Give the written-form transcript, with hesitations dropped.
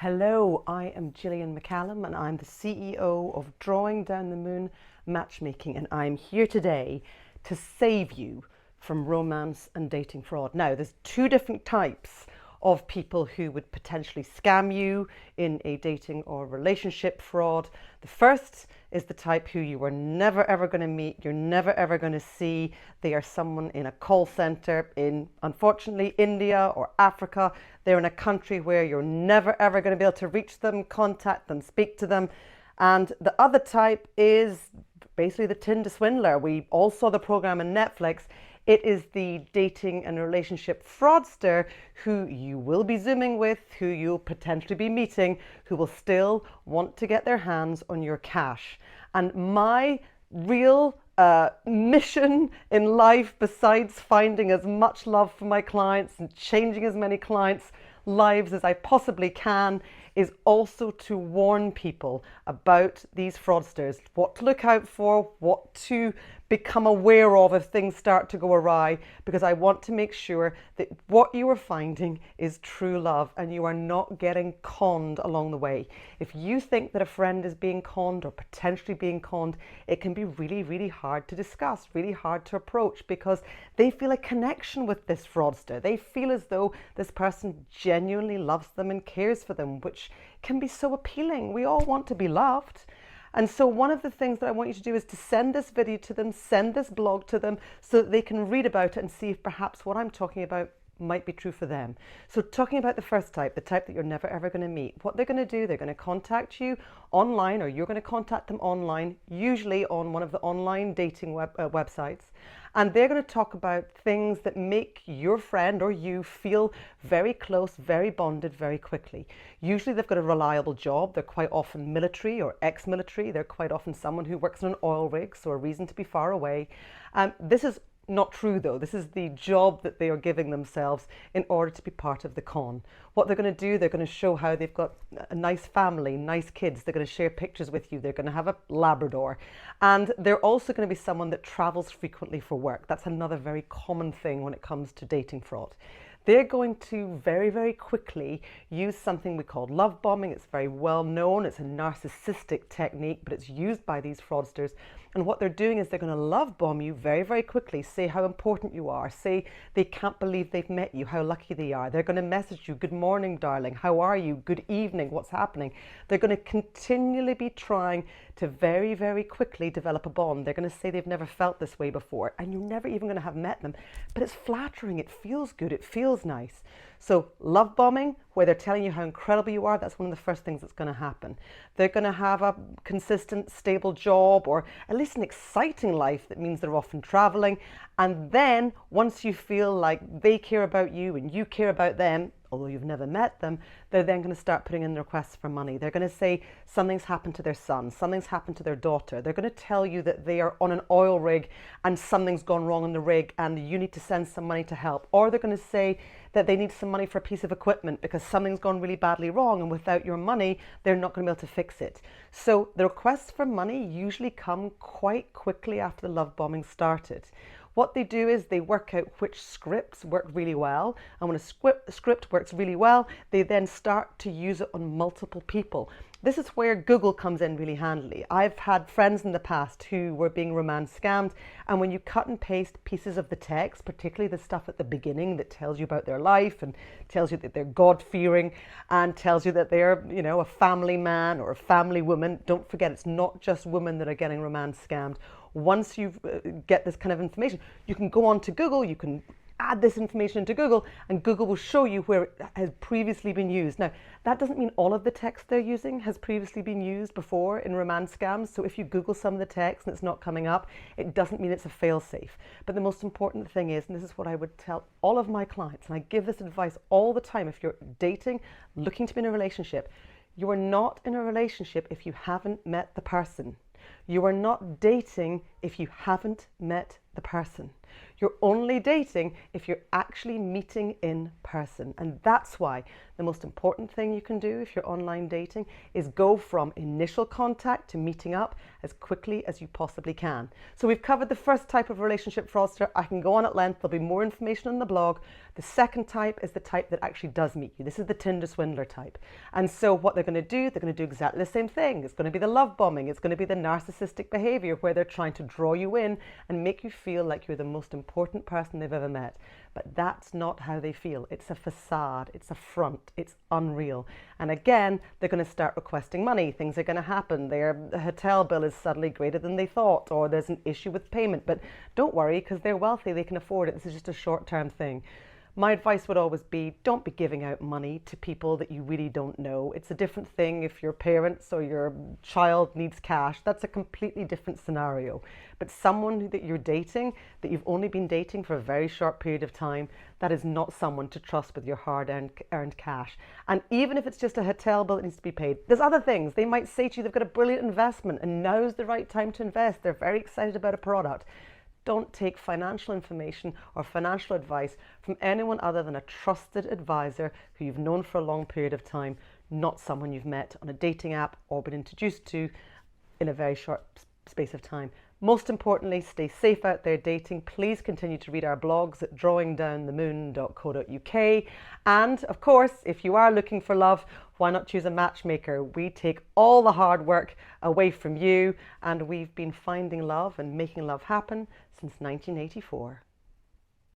Hello, I am Gillian McCallum and I'm the CEO of Drawing Down the Moon Matchmaking, and I'm here today to save you from romance and dating fraud. Now, there's two different types of people who would potentially scam you in a dating or relationship fraud. The first is the type who you were never ever going to meet, you're never ever going to see. They are someone in a call center in, unfortunately, India or Africa. They're in a country where you're never ever going to be able to reach them, contact them, speak to them. And the other type is basically the Tinder Swindler. We all saw the program on Netflix. It is the dating and relationship fraudster who you will be Zooming with, who you'll potentially be meeting, who will still want to get their hands on your cash. And my real mission in life, besides finding as much love for my clients and changing as many clients' lives as I possibly can, is also to warn people about these fraudsters, what to look out for, what to become aware of if things start to go awry, because I want to make sure that what you are finding is true love and you are not getting conned along the way. If you think that a friend is being conned or potentially being conned, it can be really, really hard to discuss, really hard to approach, because they feel a connection with this fraudster. They feel as though this person genuinely loves them and cares for them, which can be so appealing. We all want to be loved. And so one of the things that I want you to do is to send this video to them, send this blog to them, so that they can read about it and see if perhaps what I'm talking about might be true for them. So talking about the first type, the type that you're never ever going to meet, what they're going to do, they're going to contact you online, or you're going to contact them online, usually on one of the online dating websites. And they're going to talk about things that make your friend or you feel very close, very bonded very quickly. Usually they've got a reliable job. They're quite often military or ex-military. They're quite often someone who works on an oil rig, so a reason to be far away. This is not true though. This is the job that they are giving themselves in order to be part of the con. What they're going to do, they're going to show how they've got a nice family, nice kids. They're going to share pictures with you. They're going to have a Labrador. And they're also going to be someone that travels frequently for work. That's another very common thing when it comes to dating fraud. They're going to very, very quickly use something we call love bombing. It's very well known. It's a narcissistic technique, but it's used by these fraudsters. And what they're doing is they're going to love bomb you very, very quickly, say how important you are, say they can't believe they've met you, how lucky they are. They're going to message you, good morning, darling, how are you, good evening, what's happening. They're going to continually be trying to very, very quickly develop a bond. They're going to say they've never felt this way before, and you're never even going to have met them, but it's flattering, it feels good, it feels nice. So love bombing, where they're telling you how incredible you are, that's one of the first things that's going to happen. They're going to have a consistent, stable job, or at least an exciting life that means they're often traveling. And then once you feel like they care about you and you care about them, although you've never met them, they're then going to start putting in requests for money. They're going to say something's happened to their son, something's happened to their daughter. They're going to tell you that they are on an oil rig and something's gone wrong on the rig and you need to send some money to help. Or they're going to say that they need some money for a piece of equipment because something's gone really badly wrong, and without your money, they're not going to be able to fix it. So the requests for money usually come quite quickly after the love bombing started. What they do is they work out which scripts work really well, and when a script works really well, they then start to use it on multiple people. This is where Google comes in really handily. I've had friends in the past who were being romance scammed, and when you cut and paste pieces of the text, particularly the stuff at the beginning that tells you about their life and tells you that they're God-fearing and tells you that they're, you know, a family man or a family woman. Don't forget, it's not just women that are getting romance scammed. Once you get this kind of information, you can go on to Google, you can add this information into Google, and Google will show you where it has previously been used. Now, that doesn't mean all of the text they're using has previously been used before in romance scams. So if you Google some of the text and it's not coming up, it doesn't mean it's a fail-safe. But the most important thing is, and this is what I would tell all of my clients, and I give this advice all the time, if you're dating, looking to be in a relationship, you are not in a relationship if you haven't met the person. You are not dating if you haven't met the person. You're only dating if you're actually meeting in person. And that's why the most important thing you can do if you're online dating is go from initial contact to meeting up as quickly as you possibly can. So we've covered the first type of relationship fraudster. I can go on at length. There'll be more information on the blog. The second type is the type that actually does meet you. This is the Tinder Swindler type. And so what they're going to do exactly the same thing. It's going to be the love bombing. It's going to be the narcissistic behavior where they're trying to draw you in and make you feel like you're the most important person they've ever met. But that's not how they feel. It's a facade. It's a front. It's unreal. And again, they're going to start requesting money. Things are going to happen. Their hotel bill is suddenly greater than they thought, or there's an issue with payment. But don't worry, because they're wealthy. They can afford it. This is just a short-term thing. My advice would always be, don't be giving out money to people that you really don't know. It's a different thing if your parents or your child needs cash. That's a completely different scenario. But someone that you're dating, that you've only been dating for a very short period of time, that is not someone to trust with your hard-earned cash. And even if it's just a hotel bill that needs to be paid, there's other things. They might say to you they've got a brilliant investment and now's the right time to invest. They're very excited about a product. Don't take financial information or financial advice from anyone other than a trusted advisor who you've known for a long period of time, not someone you've met on a dating app or been introduced to in a very short space of time. Most importantly, stay safe out there dating. Please continue to read our blogs at drawingdownthemoon.co.uk. And of course, if you are looking for love, why not choose a matchmaker? We take all the hard work away from you, and we've been finding love and making love happen since 1984.